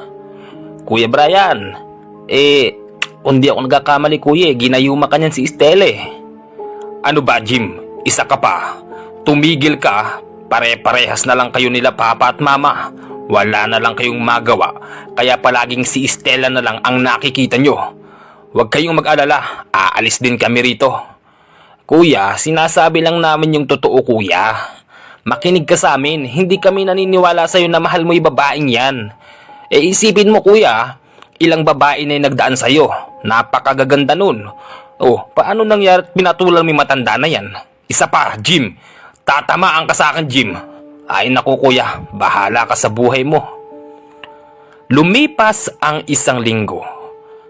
Kuya Brian, kung di ako nagkakamali Kuya, ginayuma ka niyan si Estela eh. Ano ba Jim, isa ka pa? Tumigil ka, pare-parehas na lang kayo nila Papa at Mama. Wala na lang kayong magawa, kaya palaging si Estela na lang ang nakikita nyo. Huwag kayong mag-alala, aalis din kami rito. Kuya, sinasabi lang namin yung totoo Kuya. Makinig ka sa amin, hindi kami naniniwala sa'yo na mahal mo yung babaeng yan. Isipin mo Kuya, ilang babae na yung nagdaan sa'yo. Napakagaganda nun. Oh, paano nangyari pinatulan mo yung matanda na yan? Isa pa, Jim. Tatamaan ka sa akin, Jim. Ay naku Kuya, bahala ka sa buhay mo. Lumipas ang isang linggo.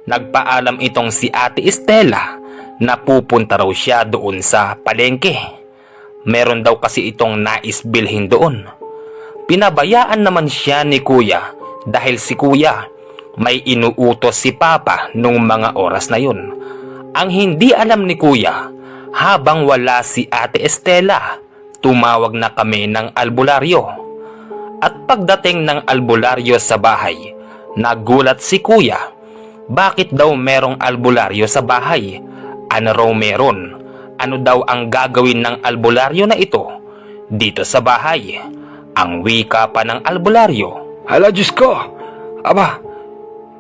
Nagpaalam itong si Ate Estela na pupunta raw siya doon sa palengke. Meron daw kasi itong nais bilhin doon. Pinabayaan naman siya ni Kuya dahil si Kuya may inuutos si Papa nung mga oras na yun. Ang hindi alam ni Kuya, habang wala si Ate Estela, tumawag na kami ng albularyo. At pagdating ng albularyo sa bahay, nagulat si Kuya. Bakit daw merong albularyo sa bahay? Ano raw meron? Ano daw ang gagawin ng albularyo na ito dito sa bahay? Ang wika pa ng albularyo, hala Diyos ko! Aba,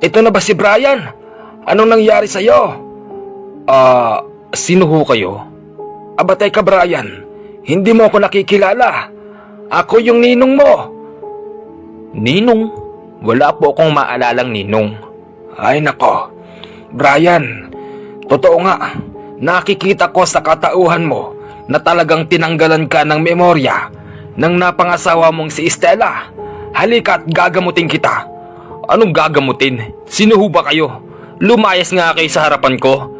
ito na ba si Brian? Anong nangyari sa'yo? Sino ho kayo? Aba teka Brian, hindi mo ako nakikilala. Ako yung ninong mo. Ninong? Wala po akong maalalang ninong. Ay nako, Brian, totoo nga, nakikita ko sa katauhan mo na talagang tinanggalan ka ng memorya ng napangasawa mong si Estela. Halika at gagamutin kita. Anong gagamutin? Sino ho ba kayo? Lumayas nga kayo sa harapan ko.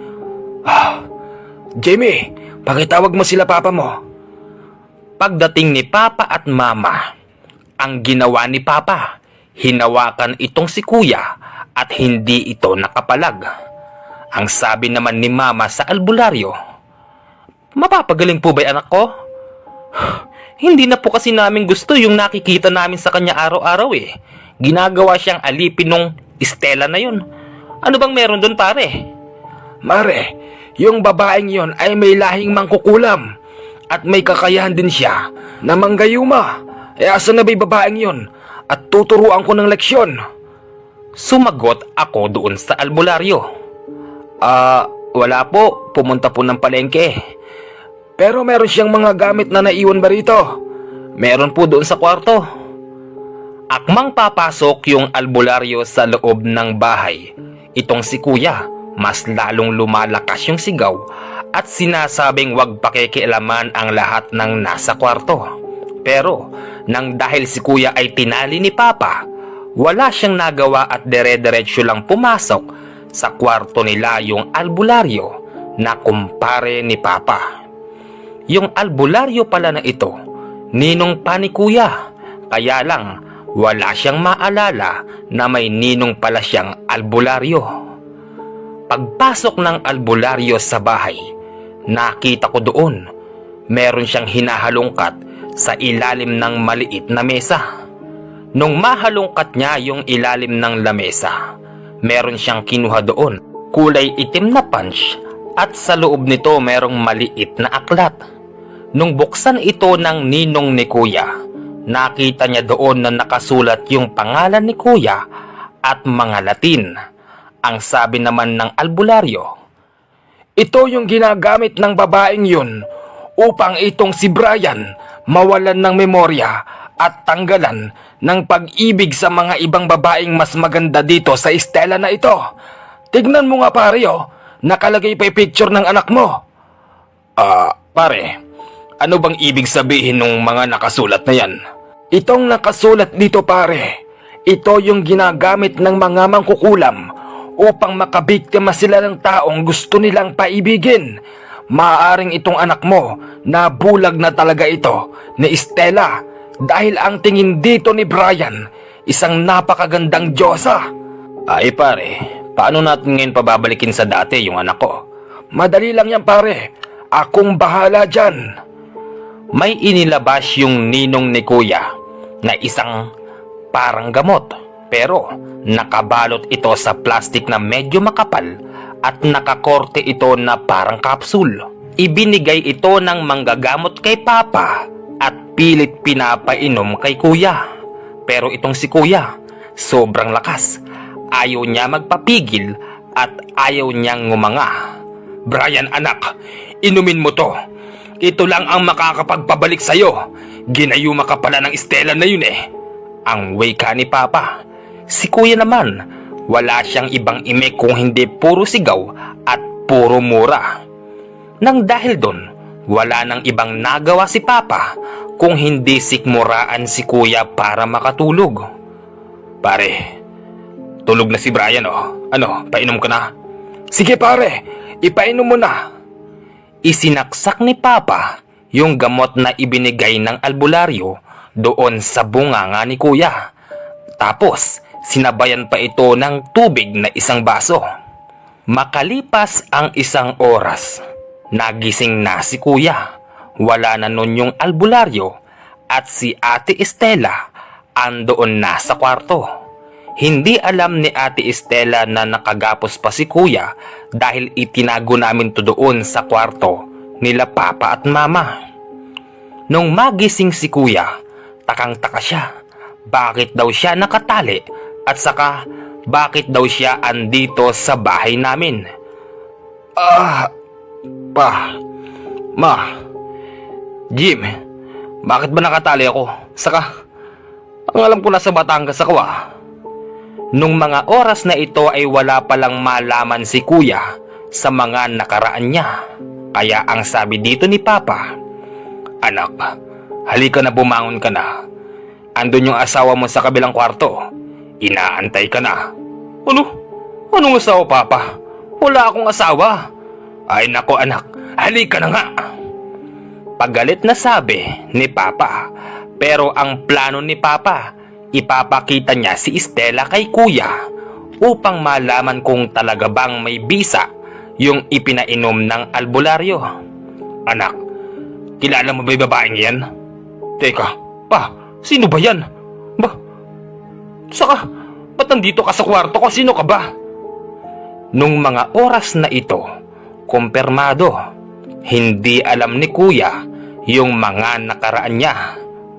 Jamie, pakitawag mo sila Papa mo. Pagdating ni Papa at Mama, ang ginawa ni Papa, hinawakan itong si Kuya at hindi ito nakapalag. Ang sabi naman ni Mama sa albularyo, "Mapapagaling po ba anak ko?" "Hindi na po kasi namin gusto yung nakikita namin sa kanya araw-araw eh. Ginagawa siyang alipin nung Estela na yun. Ano bang meron doon pare?" Mare, yung babaeng yon ay may lahing mangkukulam at may kakayahan din siya na manggayuma. E asa na ba'y babaeng yon? At tuturuan ko ng leksyon. Sumagot ako doon sa albularyo. Wala po. Pumunta po ng palengke." Pero meron siyang mga gamit na naiwan ba rito? "Meron po doon sa kwarto." Akmang papasok yung albularyo sa loob ng bahay. Itong si Kuya, mas lalong lumalakas yung sigaw at sinasabing wag pakikialaman ang lahat ng nasa kwarto. Pero nang dahil si Kuya ay tinali ni Papa, wala siyang nagawa at dire-diretso lang pumasok sa kwarto nila yung albularyo na kumpare ni Papa. Yung albularyo pala na ito, ninong pa ni Kuya, kaya lang wala siyang maalala na may ninong pala siyang albularyo. Pagpasok ng albularyo sa bahay, nakita ko doon, meron siyang hinahalungkat sa ilalim ng maliit na mesa. Nung mahalungkat niya yung ilalim ng lamesa, meron siyang kinuha doon, kulay itim na punch at sa loob nito merong maliit na aklat. Nung buksan ito ng ninong ni Kuya, nakita niya doon na nakasulat yung pangalan ni Kuya at mga Latin. Ang sabi naman ng albularyo, Ito yung ginagamit ng babaeng yun upang itong si Brian mawalan ng memorya at tanggalan ng pag-ibig sa mga ibang babaeng mas maganda dito sa Estela na ito. Tignan mo nga pare nakalagay pa yung picture ng anak mo. Pare, ano bang ibig sabihin ng mga nakasulat na yan? Itong nakasulat dito pare, ito yung ginagamit ng mga mangkukulam upang makabiktima sila ng taong gusto nilang paibigin. Maaaring itong anak mo na bulag na talaga ito ni Estela dahil ang tingin dito ni Brian, isang napakagandang Diyosa. Ay pare, paano natin ngayon pababalikin sa dati yung anak ko? Madali lang yan pare, akong bahala dyan. May inilabas yung ninong ni Kuya na isang parang gamot, pero nakabalot ito sa plastik na medyo makapal at nakakorte ito na parang kapsul. Ibinigay ito ng manggagamot kay Papa at pilit pinapainom kay Kuya. Pero itong si Kuya, sobrang lakas. Ayaw niya magpapigil at ayaw niyang ngumanga. "Brian anak, inumin mo to. Ito lang ang makakapagpabalik sa'yo. Ginayuma ka pala ng Estela na yun eh." Ang wika ni Papa. Si Kuya naman, wala siyang ibang ime kung hindi puro sigaw at puro mura. Nang dahil doon, wala nang ibang nagawa si Papa kung hindi sikmuraan si Kuya para makatulog. "Pare, tulog na si Brian Ano, painom ka na?" Sige pare, ipainom mo na. Isinaksak ni Papa yung gamot na ibinigay ng albularyo doon sa bunganga ni Kuya. Tapos, sinabayan pa ito ng tubig na isang baso. Makalipas ang isang oras, nagising na si Kuya. Wala na nun yung albularyo at si Ate Estela andoon na sa kwarto. Hindi alam ni Ate Estela na nakagapos pa si Kuya dahil itinago namin to doon sa kwarto nila Papa at Mama. Nung magising si Kuya, takang-taka siya. Bakit daw siya nakatali at saka bakit daw siya andito sa bahay namin? Ma, Jim, bakit ba nakatali ako? Saka, ang alam ko nasa Batangas ako Nung mga oras na ito ay wala palang malaman si Kuya sa mga nakaraan niya. Kaya ang sabi dito ni Papa, "Anak, halika na, bumangon ka na. Andun yung asawa mo sa kabilang kwarto. Inaantay ka na." "Ano? Anong asawa, Papa? Wala akong asawa." "Ay nako anak, halika na nga." Pagalit na sabi ni Papa. Pero ang plano ni Papa, ipapakita niya si Stella kay Kuya upang malaman kung talaga bang may bisa yung ipinainom ng albularyo. Anak, kilala mo ba yung babaeng yan? Teka, pa, sino ba yan? Ba, saka, ba't nandito ka sa kwarto ko? Sino ka ba? Nung mga oras na ito, kumpirmado, hindi alam ni Kuya yung mga nakaraan niya.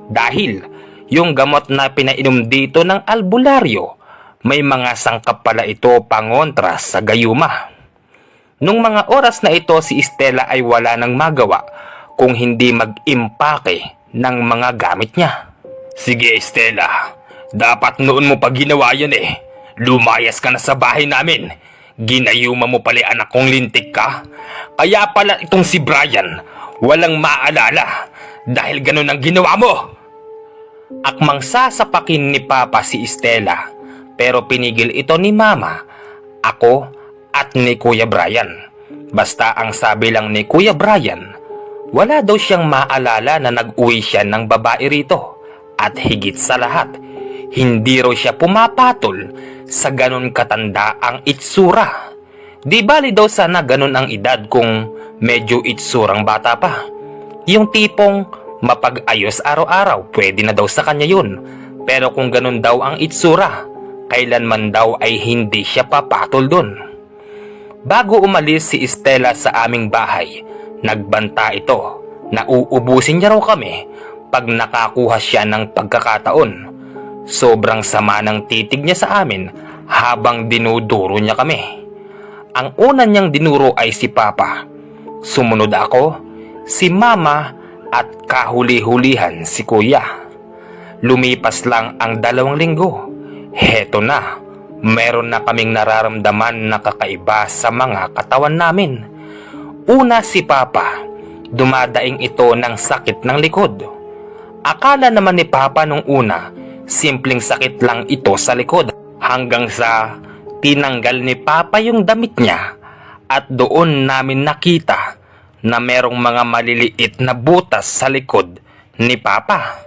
Dahil yung gamot na pinainom dito ng albularyo, may mga sangkap pala ito pangontra sa gayuma. Nung mga oras na ito, si Stella ay wala nang magawa kung hindi mag-impake ng mga gamit niya. Sige Stella, dapat noon mo pa ginawa yan eh. Lumayas ka na sa bahay namin. Ginayuma mo pala anak kong lintik ka. Kaya pala itong si Brian walang maalala dahil ganun ang ginawa mo. Akmang sasapakin ni Papa si Stella, pero pinigil ito ni Mama, ako at ni Kuya Brian. Basta ang sabi lang ni Kuya Brian, wala daw siyang maalala na nag-uwi siya ng babae rito. At higit sa lahat, hindi raw siya pumapatol sa ganun katanda ang itsura. Di bali daw sana ganun ang edad kung medyo itsurang bata pa. Yung tipong mapag-ayos araw-araw, pwede na daw sa kanya yun. Pero kung ganun daw ang itsura, kailanman daw ay hindi siya papatol dun. Bago umalis si Stella sa aming bahay, nagbanta ito na uubusin niya raw kami pag nakakuha siya ng pagkakataon. Sobrang sama ng titig niya sa amin habang dinuduro niya kami. Ang una niyang dinuro ay si Papa. Sumunod ako, si Mama at kahuli-hulihan si Kuya. Lumipas lang ang 2 linggo. Heto na, meron na kaming nararamdaman na kakaiba sa mga katawan namin. Una si Papa, dumadaing ito ng sakit ng likod. Akala naman ni Papa nung una, simpleng sakit lang ito sa likod. Hanggang sa tinanggal ni Papa yung damit niya at doon namin nakita na merong mga maliliit na butas sa likod ni Papa.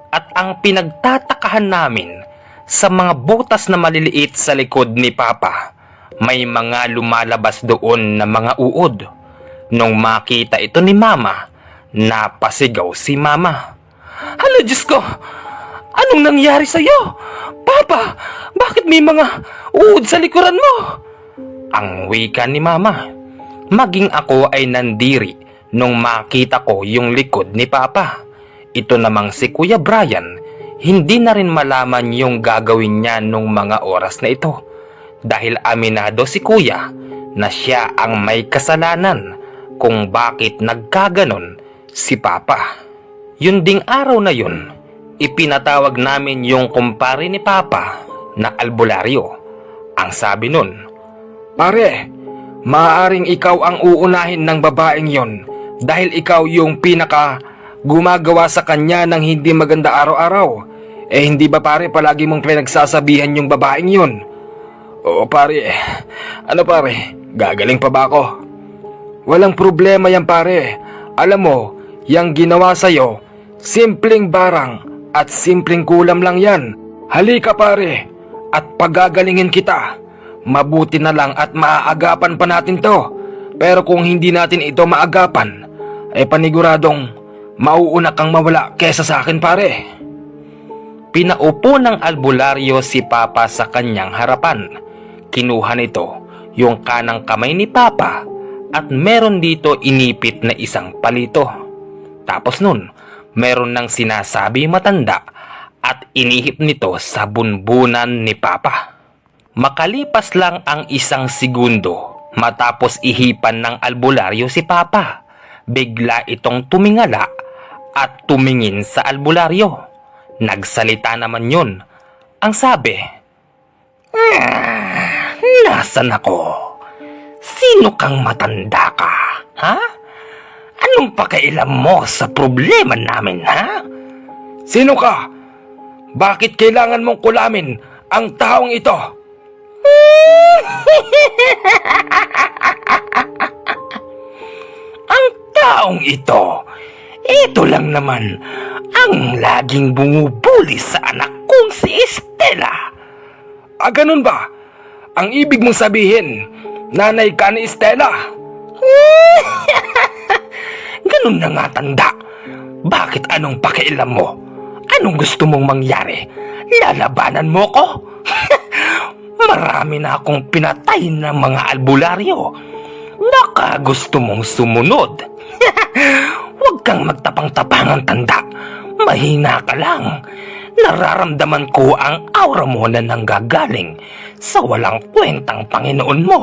At ang pinagtatakahan namin, sa mga butas na maliliit sa likod ni Papa, may mga lumalabas doon na mga uod. Nung makita ito ni Mama, napasigaw si Mama. Hala Diyos ko! Anong nangyari sa'yo? Papa, bakit may mga uod sa likuran mo? Ang wika ni Mama. Maging ako ay nandiri nung makita ko yung likod ni Papa. Ito namang si Kuya Brian, hindi na rin malaman yung gagawin niya nung mga oras na ito. Dahil aminado si Kuya na siya ang may kasalanan kung bakit nagkaganon si Papa. Yun ding araw na yun, ipinatawag namin yung kumpare ni Papa na albularyo. Ang sabi nun, Pare, maaaring ikaw ang uunahin ng babaeng yon dahil ikaw yung pinaka gumagawa sa kanya ng hindi maganda araw-araw. Eh hindi ba pare palagi mong pinagsasabihan yung babaeng yon? Oo pare, ano pare, gagaling pa ba ako? Walang problema yan pare. Alam mo, yung ginawa sa'yo, simpleng barang at simpleng kulam lang yan. Halika pare, at pagagalingin kita. Mabuti na lang at maaagapan pa natin to. Pero kung hindi natin ito maagapan, ay paniguradong mauuna kang mawala kesa sa akin pare. Pinaupo ng albularyo si Papa sa kanyang harapan. Kinuha nito yung kanang kamay ni Papa at meron dito inipit na isang palito. Tapos nun, meron nang sinasabi matanda at inihip nito sa bunbunan ni Papa. Makalipas lang ang 1 segundo matapos ihipan ng albularyo si Papa, bigla itong tumingala at tumingin sa albularyo. Nagsalita naman yun. Ang sabi, "Nasaan ako? Sino kang matanda ka? Ha? Anong pakialam mo sa problema namin, ha?" Sino ka? Bakit kailangan mong kulamin ang taong ito? Ang taong ito, Ito lang naman ang laging bumubuli sa anak kong si Estela. Ah, ganun ba? Ang ibig mong sabihin, nanay ka ni Estela? Ganun na nga, tanda. Bakit anong pakialam mo? Anong gusto mong mangyari? Lalabanan mo ko? Marami na akong pinatay ng mga albularyo. Baka gusto mong sumunod. Huwag kang magtapang-tapangan, tanda. Mahina ka lang. Nararamdaman ko ang aura mo na nanggagaling sa walang kwentang Panginoon mo.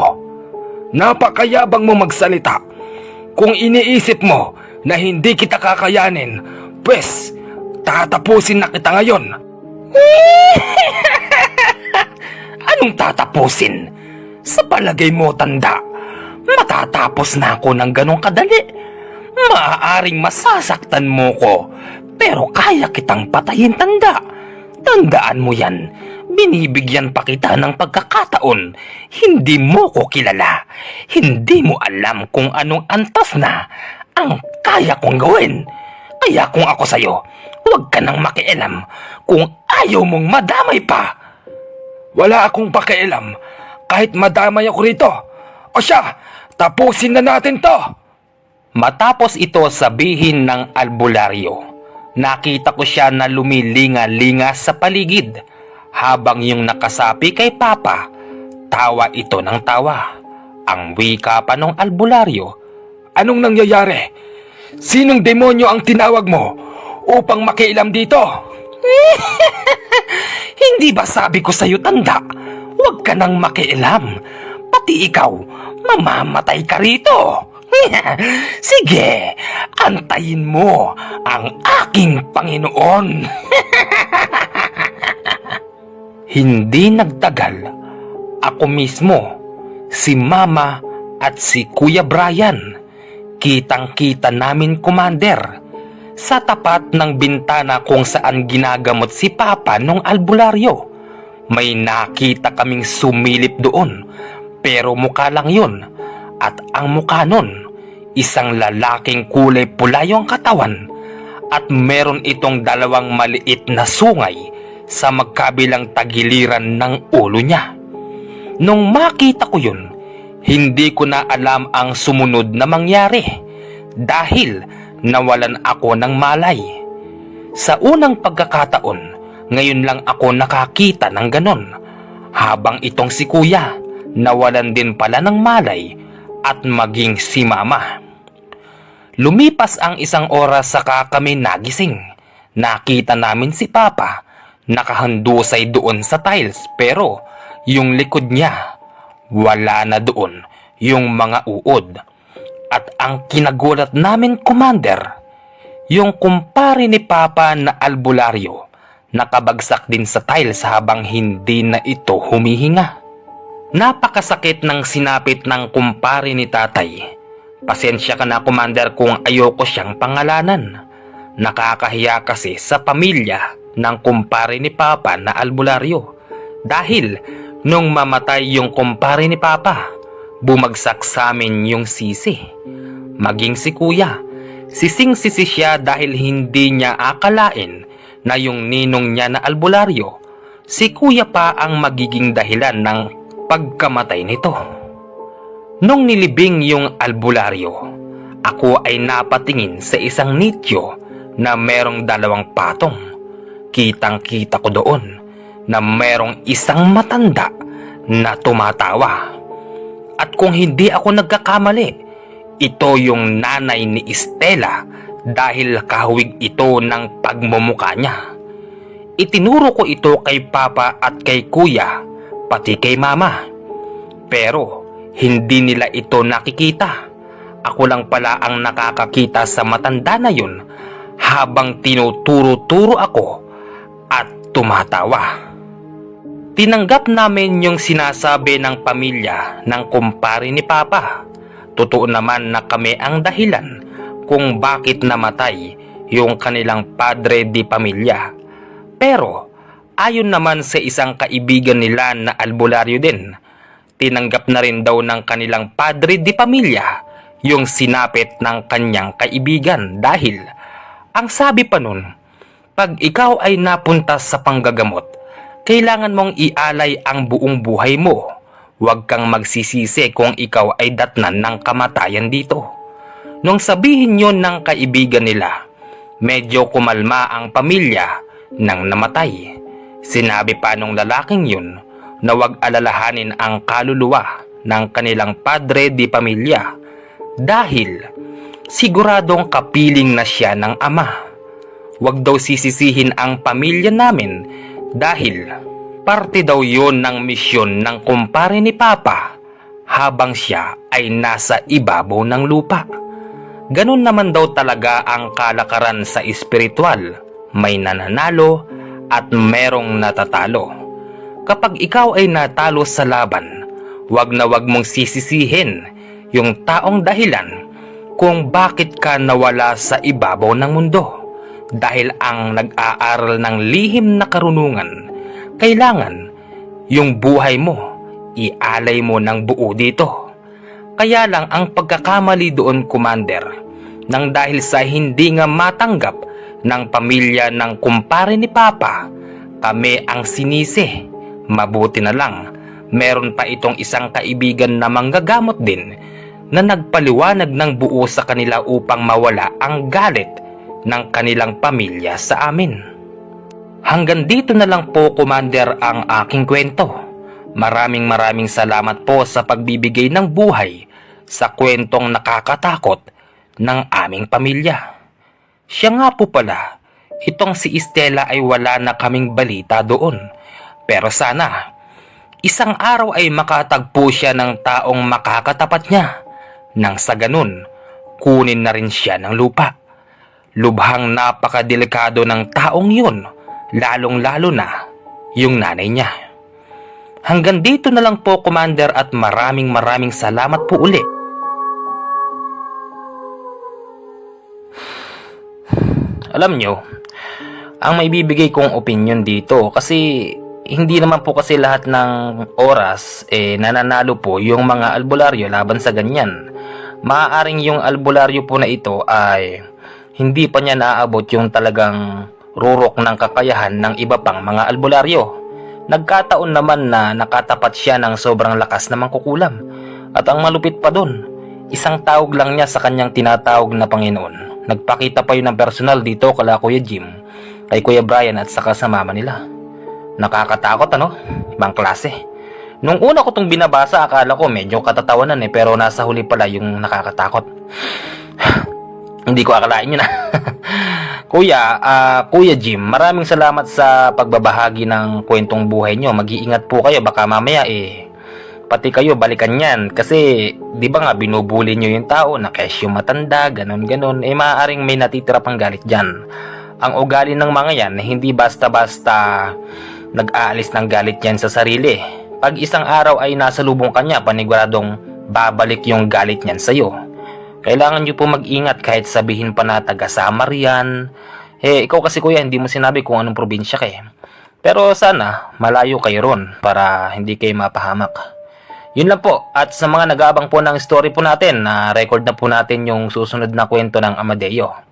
Napakayabang mo magsalita. Kung iniisip mo na hindi kita kakayanin, pwes, tatapusin na kita ngayon. Anong tatapusin? Sa palagay mo, tanda, matatapos na ako ng ganong kadali. Maaaring masasaktan mo ko, pero kaya kitang patayin, tanda. Tandaan mo yan, binibigyan pa kita ng pagkakataon. Hindi mo ko kilala. Hindi mo alam kung anong antas na ang kaya kong gawin. Kaya kung ako sa'yo, huwag ka nang makialam kung ayaw mong madamay pa. Wala akong pakialam kahit madamay ako rito. O siya, tapusin na natin to. Matapos ito sabihin ng albularyo, nakita ko siya na lumilinga-linga sa paligid habang yung nakasapi kay Papa, tawa ito ng tawa. Ang wika pa ng albularyo, Anong nangyayari? Sinong demonyo ang tinawag mo upang makialam dito? hindi ba sabi ko sa'yo, tanda? Huwag ka nang makialam. Pati ikaw, mamamatay ka rito. Sige, antayin mo ang aking Panginoon. Hindi nagtagal, ako mismo, si Mama at si Kuya Brian, kitang-kita namin, Commander, sa tapat ng bintana kung saan ginagamot si Papa nung albularyo. May nakita kaming sumilip doon, pero mukha lang yun. At ang mukha nun, isang lalaking kulay pula yung katawan at meron itong dalawang maliit na sungay sa magkabilang tagiliran ng ulo niya. Nung makita ko yun, hindi ko na alam ang sumunod na mangyari dahil nawalan ako ng malay. Sa unang pagkakataon, ngayon lang ako nakakita ng ganon, habang itong si Kuya nawalan din pala ng malay at maging si Mama. Lumipas ang isang oras saka kami nagising. Nakita namin si Papa nakahandusay doon sa tiles, pero yung likod niya wala na doon yung mga uod. At ang kinagulat namin, Commander, yung kumpare ni Papa na albularyo nakabagsak din sa tiles habang hindi na ito humihinga. Napakasakit ng sinapit ng kumpare ni Tatay. Pasensya ka na, Commander, kung ayoko siyang pangalanan. Nakakahiya kasi sa pamilya ng kumpare ni Papa na albularyo. Dahil nung mamatay yung kumpare ni Papa, bumagsak sa amin yung sisi. Maging si Kuya, sising-sisi siya dahil hindi niya akalain na yung ninong niya na albularyo, si Kuya pa ang magiging dahilan ng pagkamatay nito. Nung nilibing yung albularyo, ako ay napatingin sa isang nityo na merong dalawang patong. Kitang-kita ko doon na merong isang matanda na tumatawa. At kung hindi ako nagkakamali, ito yung nanay ni Estela dahil kahawig ito ng pagmumukha niya. Itinuro ko ito kay Papa at kay Kuya, pati kay Mama. Pero hindi nila ito nakikita. Ako lang pala ang nakakakita sa matanda na yun habang tinuturo-turo ako at tumatawa. Tinanggap namin yung sinasabi ng pamilya ng kumpare ni Papa. Totoo naman na kami ang dahilan kung bakit namatay yung kanilang padre di pamilya. Pero ayon naman sa isang kaibigan nila na albularyo din, tinanggap na rin daw ng kanilang padre di pamilya yung sinapit ng kanyang kaibigan dahil Ang sabi pa nun, pag ikaw ay napunta sa panggagamot, kailangan mong ialay ang buong buhay mo. Huwag kang magsisisi kung ikaw ay datnan ng kamatayan dito. Nung sabihin yun ng kaibigan nila, medyo kumalma ang pamilya nang namatay. Sinabi pa nung lalaking yun na huwag alalahanin ang kaluluwa ng kanilang padre di pamilya dahil siguradong kapiling na siya ng ama. Huwag daw sisisihin ang pamilya namin dahil parte daw yun ng misyon ng kumpare ni Papa habang siya ay nasa ibabaw ng lupa. Ganun naman daw talaga ang kalakaran sa espiritual. May nananalo at merong natatalo. Kapag ikaw ay natalo sa laban, huwag na huwag mong sisisihin yung taong dahilan kung bakit ka nawala sa ibabaw ng mundo. Dahil ang nag-aaral ng lihim na karunungan, kailangan yung buhay mo, ialay mo ng buo dito. Kaya lang ang pagkakamali doon, Commander, nang dahil sa hindi nga matanggap ng pamilya ng kumpare ni Papa, kami ang sinisi. Mabuti na lang, meron pa itong isang kaibigan na manggagamot din na nagpaliwanag ng buo sa kanila upang mawala ang galit ng kanilang pamilya sa amin. Hanggang dito na lang po, Commander, ang aking kwento. Maraming salamat po sa pagbibigay ng buhay sa kwentong nakakatakot ng aming pamilya. Siya nga po pala, itong si Estela ay wala na kaming balita doon. Pero sana, isang araw ay makatagpo siya ng taong makakatapat niya. Nang sa ganun, kunin na rin siya ng lupa. Lubhang napakadelikado ng taong yun, lalong-lalo na yung nanay niya. Hanggang dito na lang po, Commander, at maraming salamat po uli. Alam nyo, ang maibibigay kong opinion dito kasi hindi naman po kasi lahat ng oras nananalo po yung mga albularyo laban sa ganyan. Maaaring yung albularyo po na ito ay hindi pa niya naaabot yung talagang rurok ng kakayahan ng iba pang mga albularyo. Nagkataon naman na nakatapat siya ng sobrang lakas na mangkukulam. At ang malupit pa dun, isang tawag lang niya sa kanyang tinatawag na Panginoon. Nagpakita pa yun ng personal dito kala Kuya Jim, kay Kuya Brian at saka sa mama nila. Nakakatakot, ano? Ibang klase. Nung una ko itong binabasa, akala ko medyo katatawanan pero nasa huli pala yung nakakatakot. Hindi ko akalain yun. Kuya Jim, maraming salamat sa pagbabahagi ng kwentong buhay nyo. Mag-iingat po kayo, baka mamaya pati kayo balikan yan. Kasi di ba nga binubuli nyo yung tao na kesyo matanda, ganon. Maaaring may natitira pang galit dyan. Ang ugali ng mga yan, hindi basta-basta nag-aalis ng galit yan sa sarili. Pag isang araw ay nasa lubong kanya, paniguradong babalik yung galit niyan sa'yo. Kailangan nyo po mag-ingat kahit sabihin pa na taga-Samar yan. Ikaw kasi kuya, hindi mo sinabi kung anong probinsya ka Pero sana, malayo kayo ron para hindi kayo mapahamak. Yun lang po. At sa mga nag-aabang po ng story po natin, na record na po natin yung susunod na kwento ng Amadeo.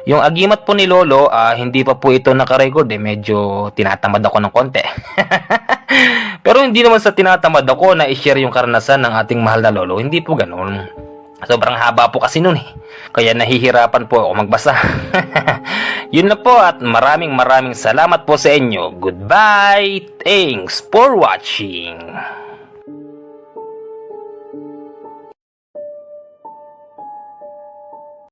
Yung agimat po ni Lolo, hindi pa po ito nakarecord medyo tinatamad ako ng konti. Pero hindi naman sa tinatamad ako na i-share yung karanasan ng ating mahal na Lolo. Hindi po ganun. Sobrang haba po kasi nun Kaya nahihirapan po ako magbasa. Yun na po at maraming salamat po sa inyo. Goodbye. Thanks for watching.